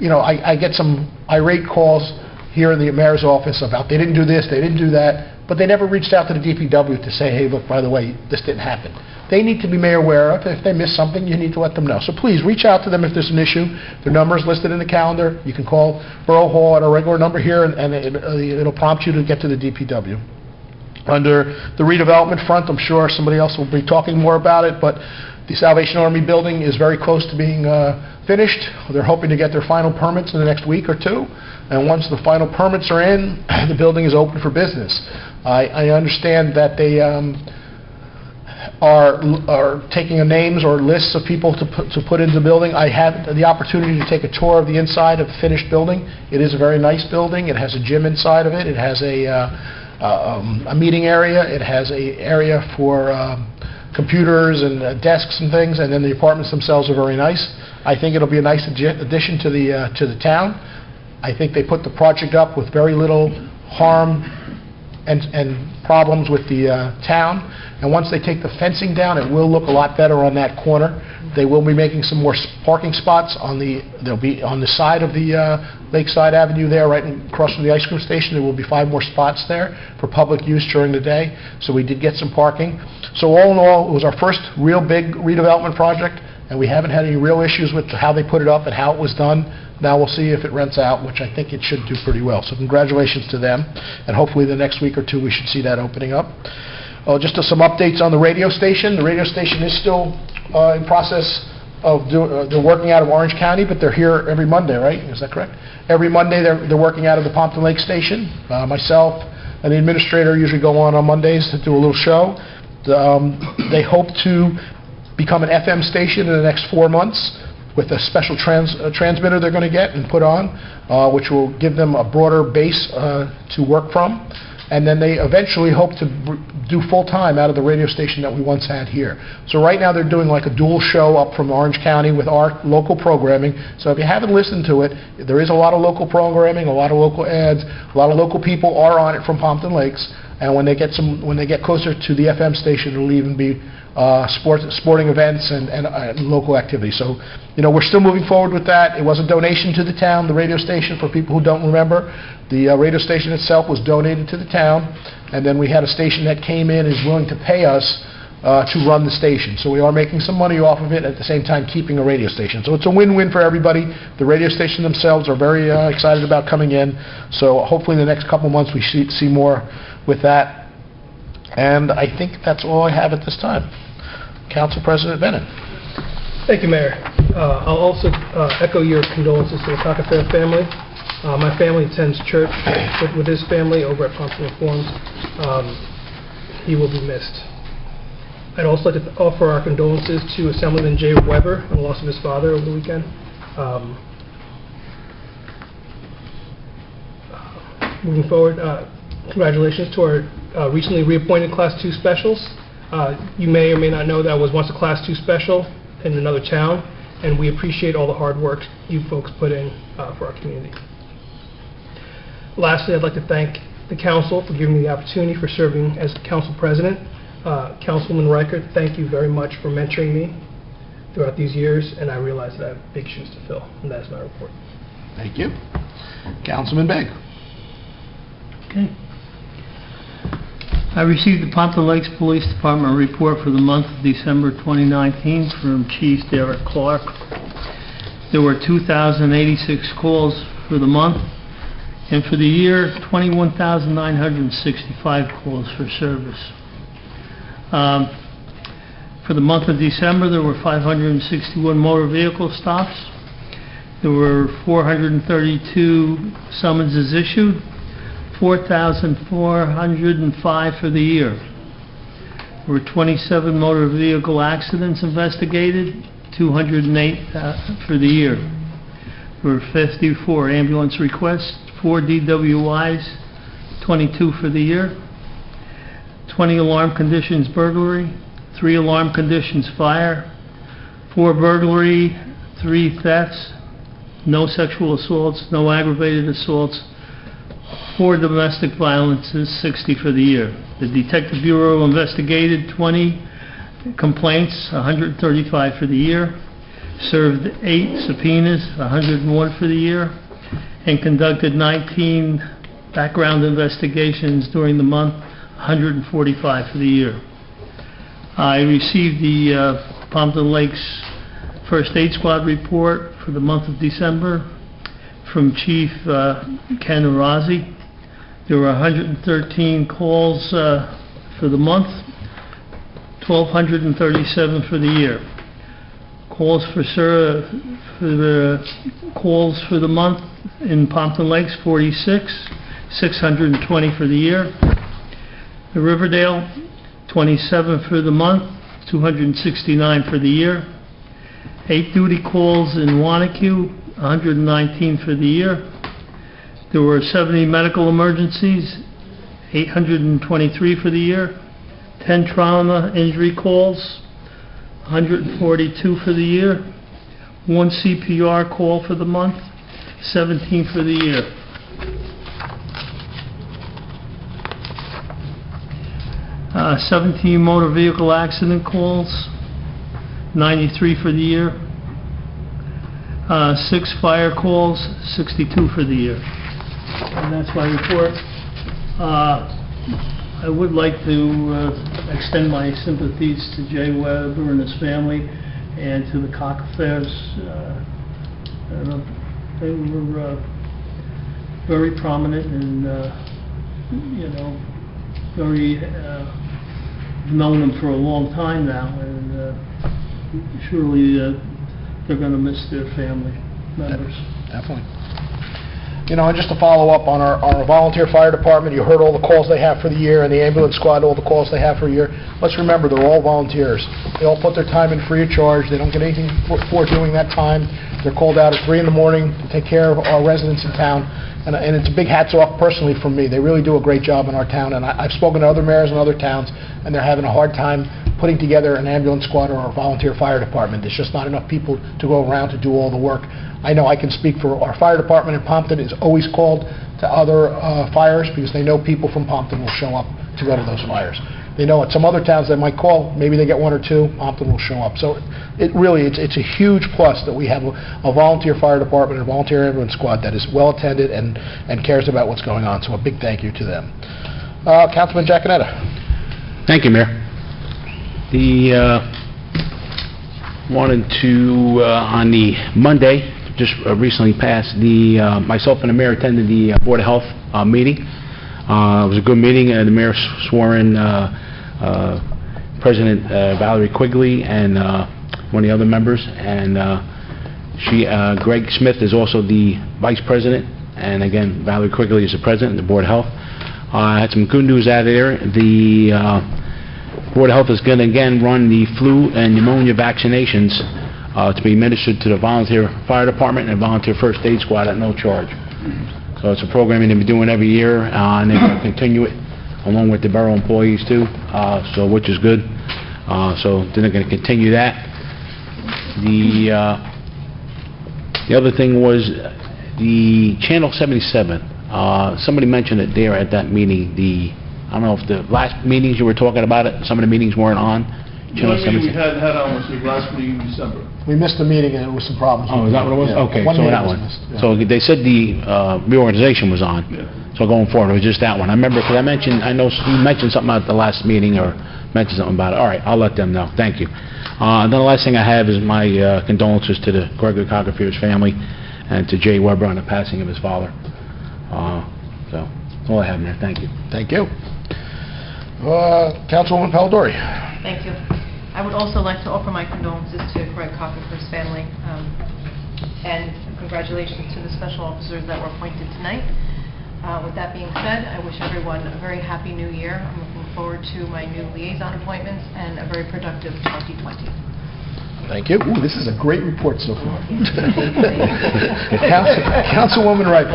You know, I get some irate calls here in the mayor's office about they didn't do this, they didn't do that, but they never reached out to the DPW to say, hey, look, by the way, this didn't happen. They need to be made aware of. If they miss something, you need to let them know. So please, reach out to them if there's an issue. Their number is listed in the calendar. You can call Borough Hall at our regular number here, and it'll prompt you to get to the DPW. Under the redevelopment front, I'm sure somebody else will be talking more about it, but the Salvation Army building is very close to being finished. They're hoping to get their final permits in the next week or two, and once the final permits are in, the building is open for business. I understand that they are taking names or lists of people to put into the building. I had the opportunity to take a tour of the inside of the finished building. It is a very nice building. It has a gym inside of it. It has a meeting area. It has an area for computers and desks and things, and then the apartments themselves are very nice. I think it'll be a nice addition to the town. I think they put the project up with very little harm and problems with the town. And once they take the fencing down, it will look a lot better on that corner. They will be making some more parking spots they'll be on the side of the Lakeside Avenue there, right across from the ice cream station. There will be 5 more spots there for public use during the day. So we did get some parking. So all in all, it was our first real big redevelopment project, and we haven't had any real issues with how they put it up and how it was done. Now we'll see if it rents out, which I think it should do pretty well. So congratulations to them, and hopefully the next week or two we should see that opening up. Just some updates on the radio station. The radio station is still in process of they're working out of Orange County, but they're here every Monday, right? Is that correct? Every Monday they're working out of the Pompton Lake Station. Myself and the administrator usually go on Mondays to do a little show. They hope to become an FM station in the next 4 months with a special transmitter they're going to get and put on, which will give them a broader base to work from. And then they eventually hope to do full-time out of the radio station that we once had here. So right now they're doing like a dual show up from Orange County with our local programming. So if you haven't listened to it, there is a lot of local programming, a lot of local ads, a lot of local people are on it from Pompton Lakes. and when they get closer to the FM station, it'll even be sporting events and local activities. So, we're still moving forward with that. It was a donation to the town, the radio station, for people who don't remember. The radio station itself was donated to the town, and then we had a station that came in and is willing to pay us to run the station. So we are making some money off of it, at the same time keeping a radio station. So it's a win-win for everybody. The radio station themselves are very excited about coming in, so hopefully in the next couple months we see more with that. And I think that's all I have at this time. Council President Bennett. Thank you, Mayor. I'll also echo your condolences to the Cockafair family. My family attends church with his family over at Pompton Reforms. He will be missed. I'd also like to offer our condolences to Assemblyman Jay Weber on the loss of his father over the weekend. Moving forward, congratulations to our recently reappointed Class 2 specials. You may or may not know that I was once a Class 2 special in another town, and we appreciate all the hard work you folks put in for our community. Lastly, I'd like to thank the council for giving me the opportunity for serving as council president. Councilman Reichert, thank you very much for mentoring me throughout these years, and I realize that I have big shoes to fill, and that's my report. Thank you. Councilman Begg. Okay. I received the Pompton Lakes Police Department report for the month of December 2019 from Chief Derek Clark. There were 2,086 calls for the month, and for the year, 21,965 calls for service. For the month of December, there were 561 motor vehicle stops. There were 432 summonses issued, 4,405 for the year. There were 27 motor vehicle accidents investigated, 208 for the year. There were 54 ambulance requests, 4 DWIs, 22 for the year. 20 alarm conditions burglary, 3 alarm conditions fire, 4 burglary, 3 thefts, no sexual assaults, no aggravated assaults, 4 domestic violences, 60 for the year. The Detective Bureau investigated 20 complaints, 135 for the year, served 8 subpoenas, 101 for the year, and conducted 19 background investigations during the month, 145 for the year. I received the Pompton Lakes First Aid Squad report for the month of December from Chief Ken Arazi. There were 113 calls for the month, 1,237 for the year. Calls for the month in Pompton Lakes, 46, 620 for the year. The Riverdale, 27 for the month, 269 for the year. 8 duty calls in Wanacue, 119 for the year. There were 70 medical emergencies, 823 for the year. 10 trauma injury calls, 142 for the year. 1 CPR call for the month, 17 for the year. Uh, 17 motor vehicle accident calls, 93 for the year. 6 fire calls, 62 for the year. And that's my report. I would like to extend my sympathies to Jay Weber and his family and to the Cockafairs. They were very prominent and, very, known them for a long time now, and surely they're going to miss their family members. Definitely. And just to follow up on our volunteer fire department, you heard all the calls they have for the year, and the ambulance squad, all the calls they have for a year. Let's remember, they're all volunteers. They all put their time in free of charge. They don't get anything for doing that time. They're called out at 3 in the morning to take care of our residents in town. And it's a big hats off personally from me. They really do a great job in our town, and I've spoken to other mayors in other towns, and they're having a hard time putting together an ambulance squad or a volunteer fire department. There's just not enough people to go around to do all the work. I know I can speak for our fire department in Pompton is always called to other fires because they know people from Pompton will show up to go to those fires. They know at some other towns they might call, maybe they get one or two, Pompton will show up. So it's a huge plus that we have a volunteer fire department and a volunteer ambulance squad that is well attended and cares about what's going on. So a big thank you to them. Councilman Giaconetta. Thank you, Mayor. Wanted to, on the Monday, just recently passed, myself and the mayor attended the Board of Health meeting. It was a good meeting. The mayor swore in President Valerie Quigley and one of the other members, and Greg Smith is also the vice president, and again, Valerie Quigley is the president of the Board of Health. I had some good news out of there. The Board of Health is going to again run the flu and pneumonia vaccinations to be administered to the volunteer fire department and volunteer first aid squad at no charge. So it's a program they've been doing every year, and they're going to continue it along with the borough employees too, so which is good. So they're going to continue that. The other thing was the Channel 77. Somebody mentioned it there at that meeting. I don't know if the last meetings you were talking about it, some of the meetings weren't on. The only meeting we had on was the last meeting in December. We missed the meeting and there was some problems. Oh, is that what it was? Yeah. Okay, One so meeting that was one. missed, yeah. So they said the reorganization was on. Yeah. So going forward, it was just that one. I remember, because I know you mentioned something at the last meeting, or mentioned something about it. All right, I'll let them know. Thank you. And then the last thing I have is my condolences to the Gregory Cockafier's family and to Jay Weber on the passing of his father. So that's all I have, Mayor. Thank you. Thank you. Councilwoman Palladori. Thank you. I would also like to offer my condolences to Greg Cockafier's family, and congratulations to the special officers that were appointed tonight. With that being said, I wish everyone a very happy new year. I'm looking forward to my new liaison appointments and a very productive 2020. Thank you. Ooh, this is a great report so far. Councilwoman Ripe.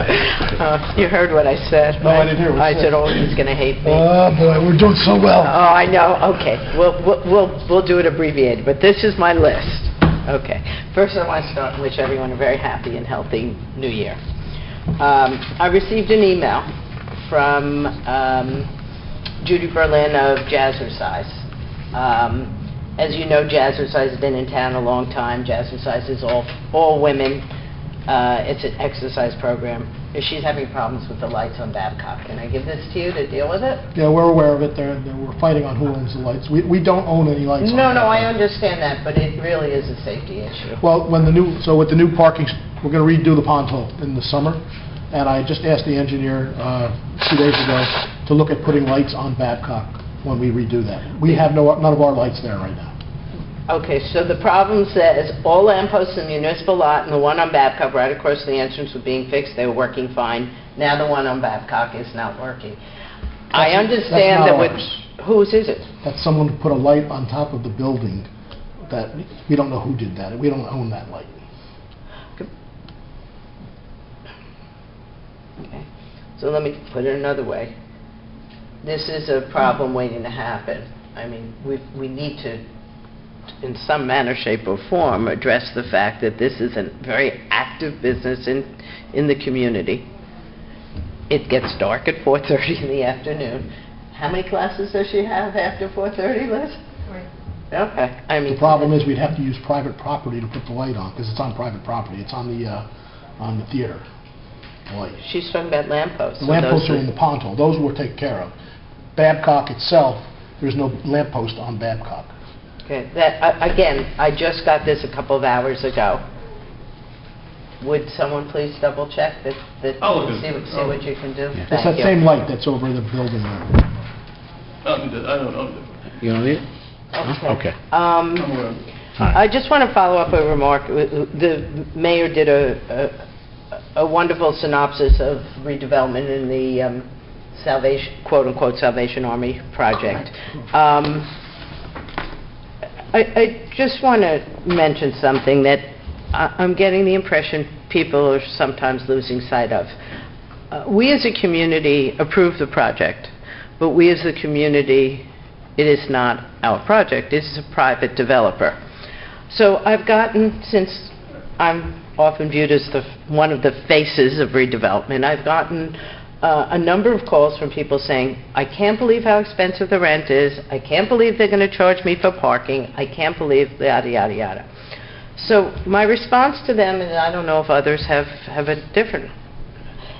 You heard what I said. No, I didn't hear what you I said, said. oh, he's going to hate me. Oh, boy, we're doing so well. Oh, I know. Okay. We'll do it abbreviated, but this is my list. Okay. First, I want to start and wish everyone a very happy and healthy New Year. I received an email from Judy Berlin of Jazzercise. As you know, Jazzercise has been in town a long time. Jazzercise is all women. It's an exercise program. She's having problems with the lights on Babcock. Can I give this to you to deal with it? Yeah, we're aware of it. We're fighting on who owns the lights. We don't own any lights. No, I understand that, but it really is a safety issue. Well, with the new parking, we're going to redo the pond hole in the summer, and I just asked the engineer 2 days ago to look at putting lights on Babcock when we redo that. We have none of our lights there right now. Okay, so the problem says all lampposts in the municipal lot and the one on Babcock right across the entrance were being fixed. They were working fine. Now the one on Babcock is not working. I understand that with... Whose is it? That's someone who put a light on top of the building that we don't know who did that. We don't own that light. Okay, so let me put it another way. This is a problem waiting to happen. I mean, we need to, in some manner, shape, or form, address the fact that this is a very active business in the community. It gets dark at 4:30 in the afternoon. How many classes does she have after 4:30, Liz? 3. Okay, I mean... The problem is we'd have to use private property to put the light on, because it's on private property. It's on the theater, the light. She's talking about lampposts. The lampposts are in the pond hole. Those were taken care of. Babcock itself, there's no lamppost on Babcock. Okay, again, I just got this a couple of hours ago. Would someone please double check that I'll look see at it. what you can do? It's that same light that's over the building there. I don't know. You don't need it? Okay. I'm aware of it. I just want to follow up a remark. The mayor did a wonderful synopsis of redevelopment in the Salvation, quote-unquote, Salvation Army project. I just want to mention something that I'm getting the impression people are sometimes losing sight of. We as a community approve the project, but we as a community, it is not our project. This is a private developer. So I've gotten, since I'm often viewed as one of the faces of redevelopment, I've gotten a number of calls from people saying, I can't believe how expensive the rent is, I can't believe they're going to charge me for parking, I can't believe yada, yada, yada. So my response to them, and I don't know if others have a different,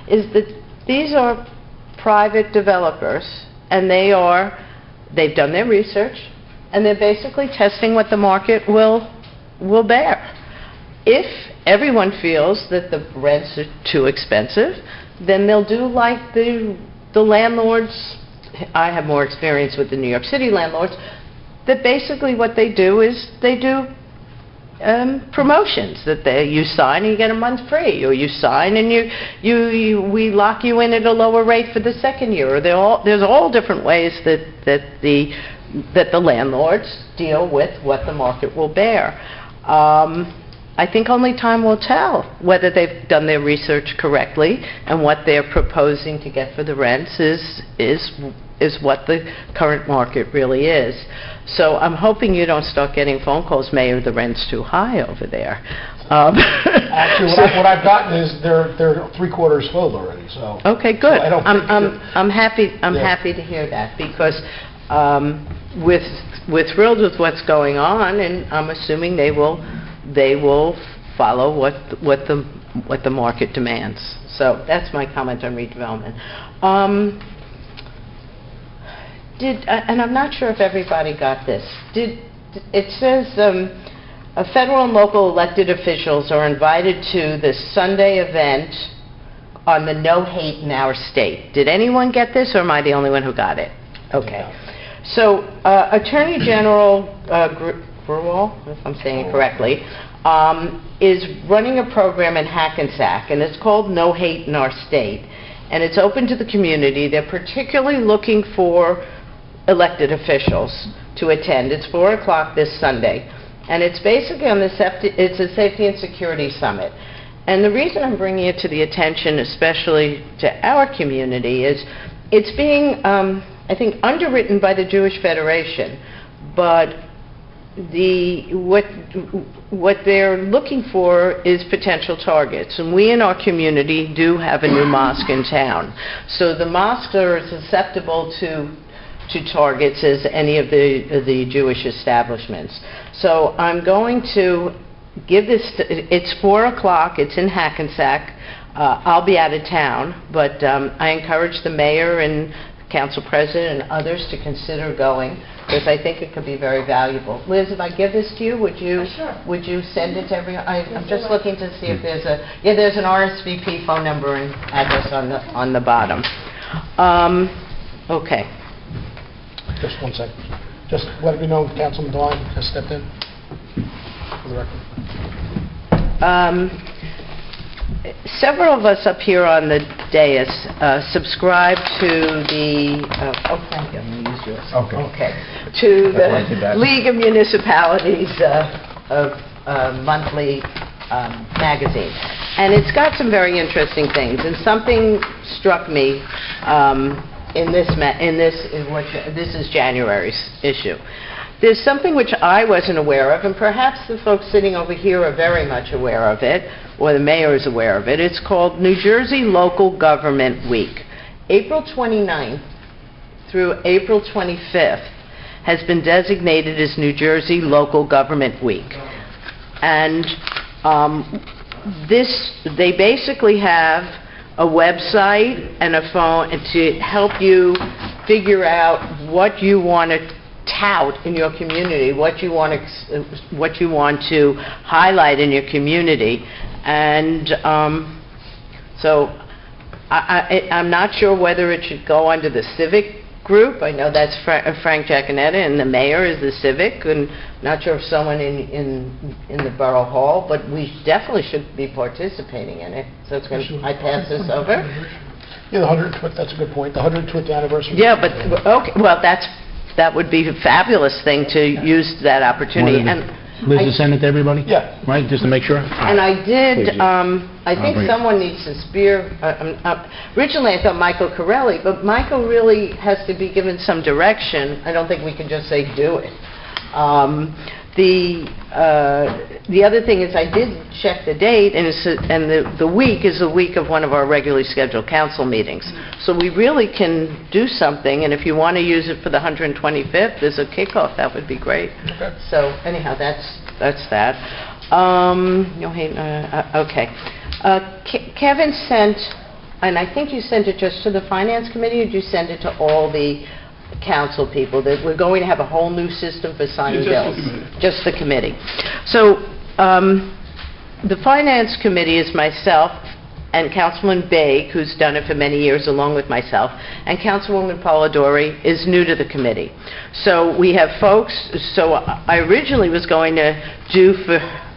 is that these are private developers, and they've done their research, and they're basically testing what the market will bear. If everyone feels that the rents are too expensive, then they'll do like the landlords, I have more experience with the New York City landlords, that basically what they do is they do promotions, that you sign and you get a month free, or you sign and we lock you in at a lower rate for the second year, or there's all different ways that the landlords deal with what the market will bear. I think only time will tell whether they've done their research correctly and what they're proposing to get for the rents is what the current market really is. So I'm hoping you don't start getting phone calls, Mayor, the rent's too high over there. Actually, what I've gotten is they're three-quarters filled already, so... Okay, good. So I don't think I'm happy to hear that, because we're thrilled with what's going on, and I'm assuming they will follow what the market demands. So that's my comment on redevelopment. And I'm not sure if everybody got this. It says federal and local elected officials are invited to the Sunday event on the No Hate in Our State. Did anyone get this, or am I the only one who got it? Okay. So Attorney General Grewal, if I'm saying it correctly, is running a program in Hackensack, and it's called No Hate in Our State. And it's open to the community. They're particularly looking for elected officials to attend. It's 4 o'clock this Sunday. And it's basically it's a safety and security summit. And the reason I'm bringing it to the attention, especially to our community, is it's being, I think, underwritten by the Jewish Federation. But what they're looking for is potential targets. And we in our community do have a new mosque in town. So the mosques are as susceptible to targets as any of the Jewish establishments. So I'm going to give this, it's 4 o'clock, it's in Hackensack. I'll be out of town, but I encourage the mayor and council president and others to consider going, because I think it could be very valuable. Liz, if I give this to you, would you send it to everyone? I'm just looking to see if there's there's an RSVP phone number and address on the bottom. Okay. Just 1 second. Just let me know Councilman Devine has stepped in for the record. Several of us up here on the dais subscribe to the, thank you, I'm going to use yours. Okay. To the League of Municipalities monthly magazine. And it's got some very interesting things. And something struck me this is January's issue. There's something which I wasn't aware of, and perhaps the folks sitting over here are very much aware of it, or the mayor is aware of it. It's called New Jersey Local Government Week. April 29th through April 25th has been designated as New Jersey Local Government Week. And they basically have a website and a phone to help you figure out what you want to tout in your community, what you want to highlight in your community. And so I'm not sure whether it should go under the civic group. I know that's Frank Giaconetta, and the mayor is the civic, and not sure if someone in the borough hall, but we definitely should be participating in it. So it's going to, I pass this over. Yeah, that's a good point. The 120th anniversary. Yeah, but okay, well, that would be a fabulous thing to use that opportunity. And Liz, to send it to everybody? Yeah. Right, just to make sure? And I did, I think great. someone needs to originally I thought Michael Corelli, but Michael really has to be given some direction. I don't think we can just say do it. The other thing is, I did check the date, and the week is the week of one of our regularly scheduled council meetings. So we really can do something, and if you want to use it for the 125th as a kickoff, that would be great. Okay. So anyhow, that's that. Okay. Kevin sent, and I think you sent it just to the Finance Committee, or did you send it to all the council people, that we're going to have a whole new system for signing bills? Just the Just the committee. committee. So, the Finance Committee is myself and Councilman Baig, who's done it for many years along with myself, and Councilwoman Polidori is new to the committee. So we have folks, so I originally was going to do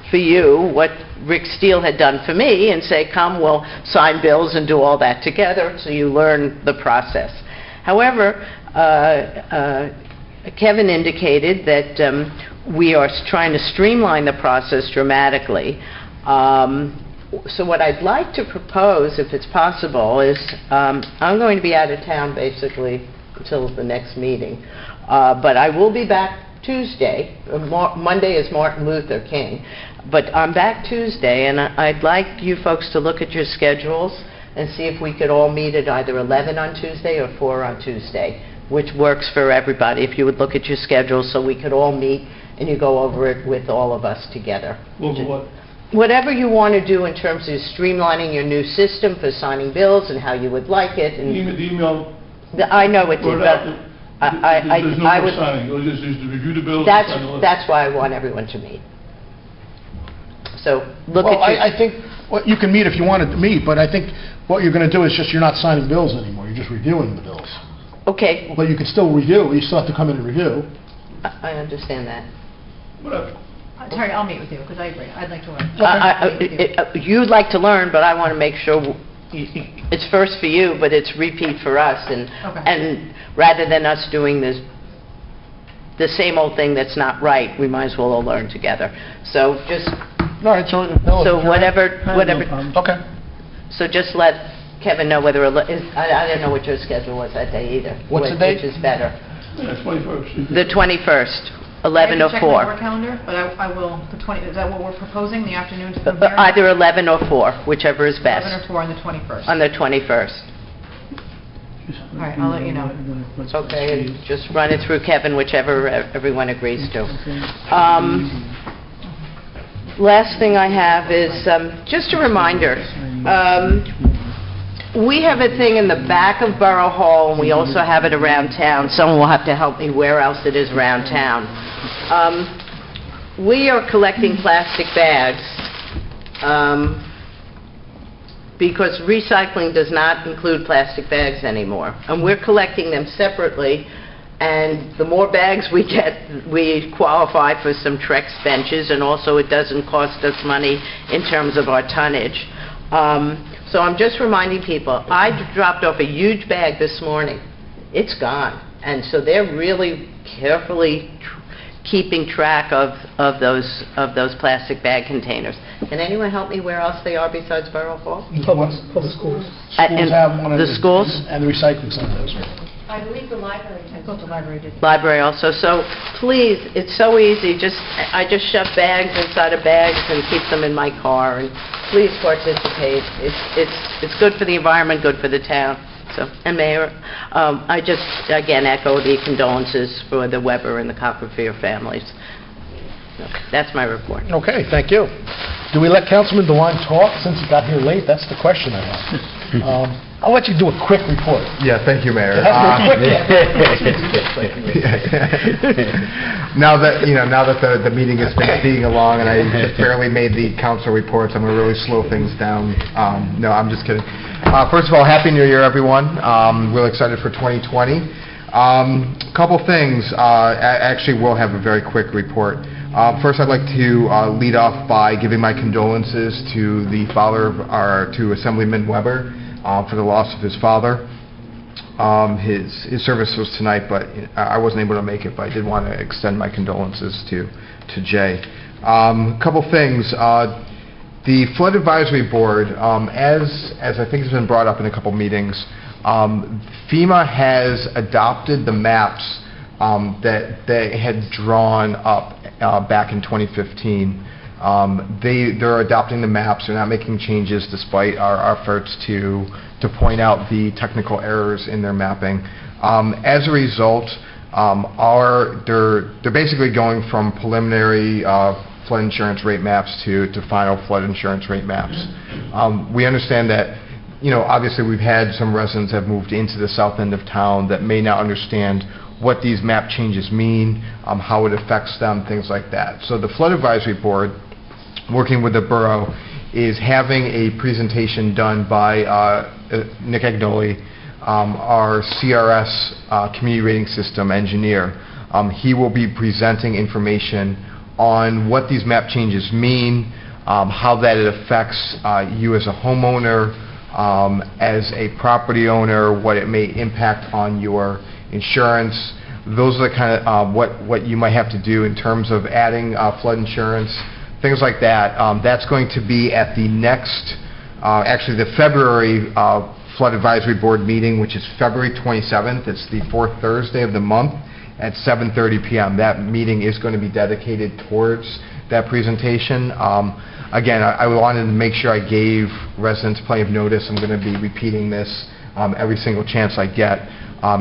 for you what Rick Steele had done for me and say, come, we'll sign bills and do all that together, so you learn the process. However, Kevin indicated that we are trying to streamline the process dramatically. So what I'd like to propose, if it's possible, is I'm going to be out of town basically until the next meeting. But I will be back Tuesday. Monday is Martin Luther King. But I'm back Tuesday, and I'd like you folks to look at your schedules and see if we could all meet at either 11 on Tuesday or 4 on Tuesday, which works for everybody. If you would look at your schedule so we could all meet and you go over it with all of us together. What? Whatever you want to do in terms of streamlining your new system for signing bills and how you would like it. And The email... I know it did, but There's no I more would... signing, or just to review the bills and sign the list? That's why I want everyone to meet. So look Well, at your... I think, well, you can meet if you wanted to meet, but I think what you're going to do is just, you're not signing bills anymore, you're just reviewing the bills. Okay, But you can still review, you still have to come in and review. I understand that. Whatever. Terry, I'll meet with you, because I agree. I'd like to learn. You'd like to learn, but I want to make sure it's first for you, but it's repeat for us, and rather than us doing the same old thing that's not right, we might as well all learn together. So just, All right, so... whatever, Okay. so just let Kevin know whether, I don't know what your schedule was that day either. What's the date? Which is better. Yeah, 21st. The 21st, I 11 have or to check my 4. work calendar, but I will, the 20, is that what we're proposing, the afternoon to come here? Either 11 or 4, whichever is 11 best, or 4 on the 21st. on the 21st. All right, I'll let you know. Okay, and just run it through Kevin, whichever everyone agrees to. Last thing I have is just a reminder. We have a thing in the back of Borough Hall, and we also have it around town. Someone will have to help me where else it is around town. We are collecting plastic bags because recycling does not include plastic bags anymore. And we're collecting them separately, and the more bags we get, we qualify for some Trex benches, and also it doesn't cost us money in terms of our tonnage. So I'm just reminding people, I dropped off a huge bag this morning. It's gone. And so they're really carefully keeping track of those plastic bag containers. Can anyone help me where else they are besides Borough Hall? Public schools. And Schools have one of the schools? And the recycling centers. I believe the library I has... thought the library did. Library also. So please, it's so easy. I just shove bags inside of bags and keep them in my car. And please participate. It's good for the environment, good for the town. So, and Mayor, I just again echo the condolences for the Weber and the Copperfield families. So, that's my report. Okay, thank you. Do we let Councilman DeWine talk since he got here late? That's the question I have. I'll let you do a quick report. Yeah, thank you, Mayor. It has to be Now that, now that the meeting has been speeding along and I just barely made the council reports, I'm going to really slow things down. No, I'm just kidding. First of all, Happy New Year, everyone. Really excited for 2020. Couple things. Actually, we'll have a very quick report. First, I'd like to lead off by giving my condolences to the father of to Assemblyman Weber for the loss of his father. His service was tonight, but I wasn't able to make it, but I did want to extend my condolences to Jay. Couple things. The Flood Advisory Board, as I think has been brought up in a couple meetings, FEMA has adopted the maps that they had drawn up back in 2015. They're adopting the maps. They're not making changes despite our efforts to point out the technical errors in their mapping. As a result, they're basically going from preliminary flood insurance rate maps to final flood insurance rate maps. We understand that, obviously we've had some residents have moved into the south end of town that may not understand what these map changes mean, how it affects them, things like that. So the Flood Advisory Board, working with the borough, is having a presentation done by Nick Agnoli, our CRS community rating system engineer. He will be presenting information on what these map changes mean, how that it affects you as a homeowner, as a property owner, what it may impact on your insurance. Those are the kind of what you might have to do in terms of adding flood insurance, things like that. That's going to be at the next, actually the February Flood Advisory Board meeting, which is February 27th. It's the fourth Thursday of the month at 7:30 p.m. That meeting is going to be dedicated towards that presentation. Again, I wanted to make sure I gave residents plenty of notice. I'm going to be repeating this every single chance I get. I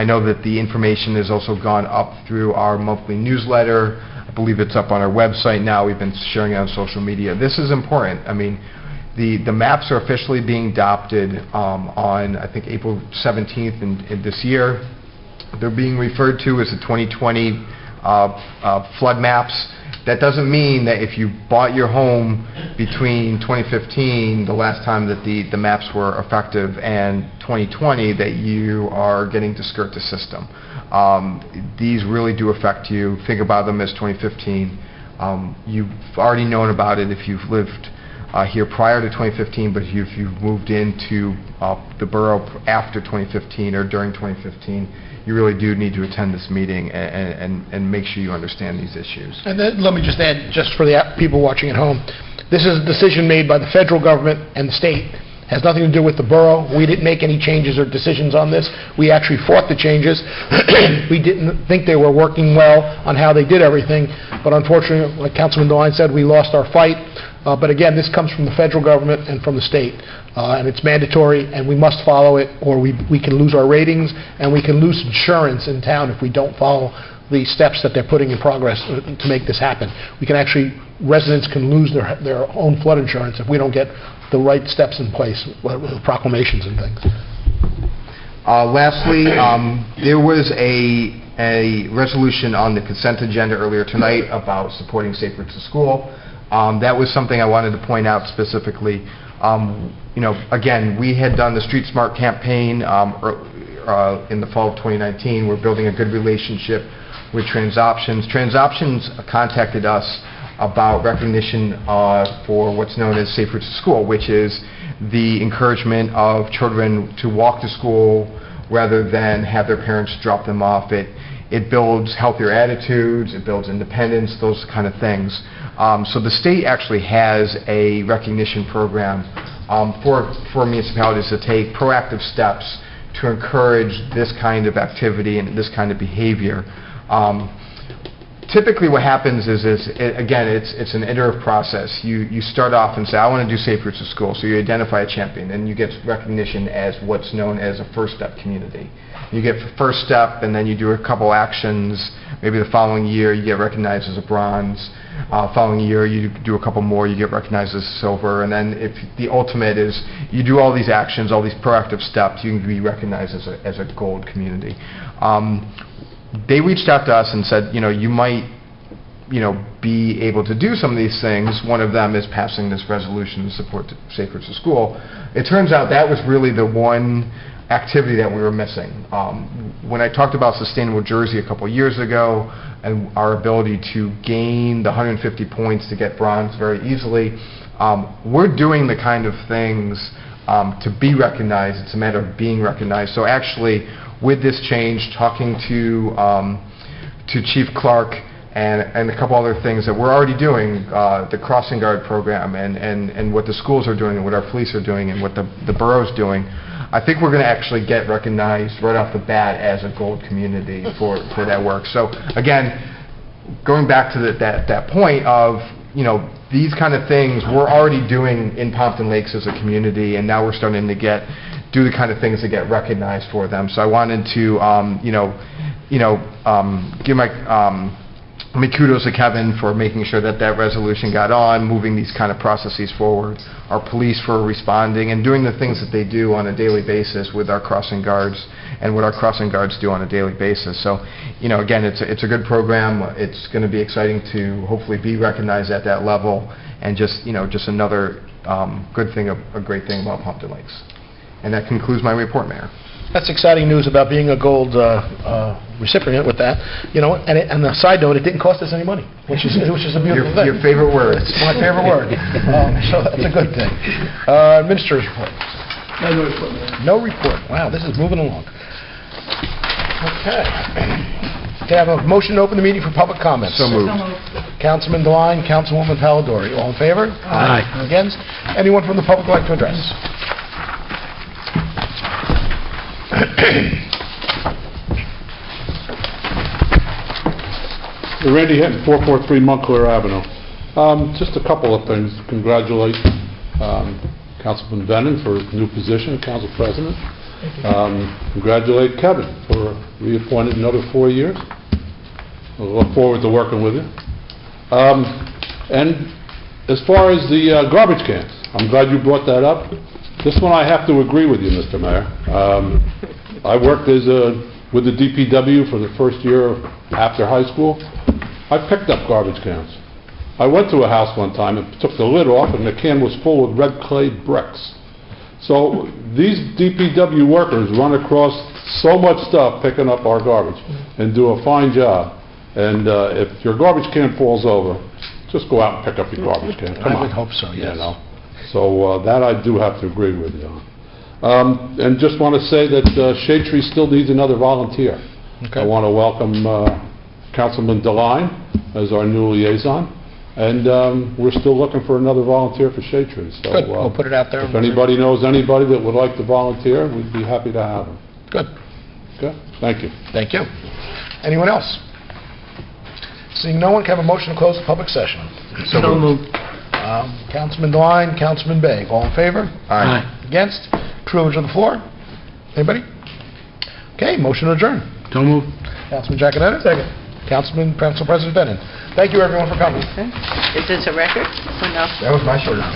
know that the information has also gone up through our monthly newsletter. I believe it's up on our website now. We've been sharing it on social media. This is important. I mean, the maps are officially being adopted on, I think, April 17th in this year. They're being referred to as the 2020 flood maps. That doesn't mean that if you bought your home between 2015, the last time that the maps were effective, and 2020, that you are getting to skirt the system. These really do affect you. Think about them as 2015. You've already known about it if you've lived here prior to 2015, but if you've moved into the borough after 2015 or during 2015, you really do need to attend this meeting and make sure you understand these issues. And then let me just add, just for the people watching at home, this is a decision made by the federal government and the state. It has nothing to do with the borough. We didn't make any changes or decisions on this. We actually fought the changes. We didn't think they were working well on how they did everything, but unfortunately, like Councilman DeWine said, we lost our fight. But again, this comes from the federal government and from the state, and it's mandatory, and we must follow it, or we can lose our ratings, and we can lose insurance in town if we don't follow the steps that they're putting in progress to make this happen. We can actually, residents can lose their own flood insurance if we don't get the right steps in place, with proclamations and things. Lastly, there was a resolution on the consent agenda earlier tonight about supporting Safe Routes to School. That was something I wanted to point out specifically. Again, we had done the Street Smart campaign in the fall of 2019. We're building a good relationship with Transoptions. Transoptions contacted us about recognition for what's known as Safe Routes to School, which is the encouragement of children to walk to school rather than have their parents drop them off. It builds healthier attitudes, it builds independence, those kind of things. So the state actually has a recognition program for municipalities to take proactive steps to encourage this kind of activity and this kind of behavior. Typically what happens is again, it's an iterative process. You start off and say, I want to do Safe Routes to School, so you identify a champion, and you get recognition as what's known as a first step community. You get first step, and then you do a couple actions. Maybe the following year you get recognized as a bronze. Following year you do a couple more, you get recognized as silver, and then if the ultimate is you do all these actions, all these proactive steps, you can be recognized as a gold community. They reached out to us and said, you might be able to do some of these things. One of them is passing this resolution to support Safe Routes to School. It turns out that was really the one activity that we were missing. When I talked about Sustainable Jersey a couple years ago and our ability to gain the 150 points to get bronze very easily, we're doing the kind of things to be recognized. It's a matter of being recognized. So actually, with this change, talking to Chief Clark, and a couple other things that we're already doing, the crossing guard program and what the schools are doing and what our police are doing and what the borough's doing, I think we're going to actually get recognized right off the bat as a gold community for that work. So again, going back to that point of, these kind of things we're already doing in Pompton Lakes as a community, and now we're starting to do the kind of things that get recognized for them. So I wanted to, give my kudos to Kevin for making sure that resolution got on, moving these kind of processes forward, our police for responding and doing the things that they do on a daily basis with our crossing guards and what our crossing guards do on a daily basis. So, again, it's a good program. It's going to be exciting to hopefully be recognized at that level, and just another good thing, a great thing about Pompton Lakes. And that concludes my report, Mayor. That's exciting news about being a gold recipient with that. And a side note, it didn't cost us any money, which is a beautiful thing. Your favorite word. It's my favorite word. So that's a good thing. Minister's report. No report, Mayor. No report. Wow, this is moving along. Okay. Can I have a motion to open the meeting for public comments? So moved. Councilman Devine, Councilwoman Palladori. All in favor? Aye. Against? Anyone from the public like to address? Randy Hinton, 443 Montclair Avenue. Just a couple of things. Congratulate Councilman Venon for his new position, Council President. Congratulate Kevin for reappointed another 4 years. I look forward to working with you. And as far as the garbage cans, I'm glad you brought that up. This one I have to agree with you, Mr. Mayor. I worked with the DPW for the first year after high school. I picked up garbage cans. I went to a house one time and took the lid off, and the can was full of red clay bricks. So these DPW workers run across so much stuff picking up our garbage and do a fine job. And if your garbage can falls over, just go out and pick up your garbage can. Come on. I would hope so, yes. So that I do have to agree with you on. And just want to say that Shade Tree still needs another volunteer. Okay. I want to welcome Councilman DeLine as our new liaison. And we're still looking for another volunteer for Shade Tree. So, Good. We'll put it out there. If anybody knows anybody that would like to volunteer, we'd be happy to have them. Good. Okay? Thank you. Thank you. Anyone else? Seeing no one, can I have a motion to close the public session? So moved. Councilman Devine, Councilman Begg. All in favor? Aye. Against? Privilege of the floor? Anybody? Okay, motion to adjourn. So moved. Councilman Giaconetti? Second. Council President Bennett. Thank you, everyone, for coming. Is this a record or no? That was my shortest.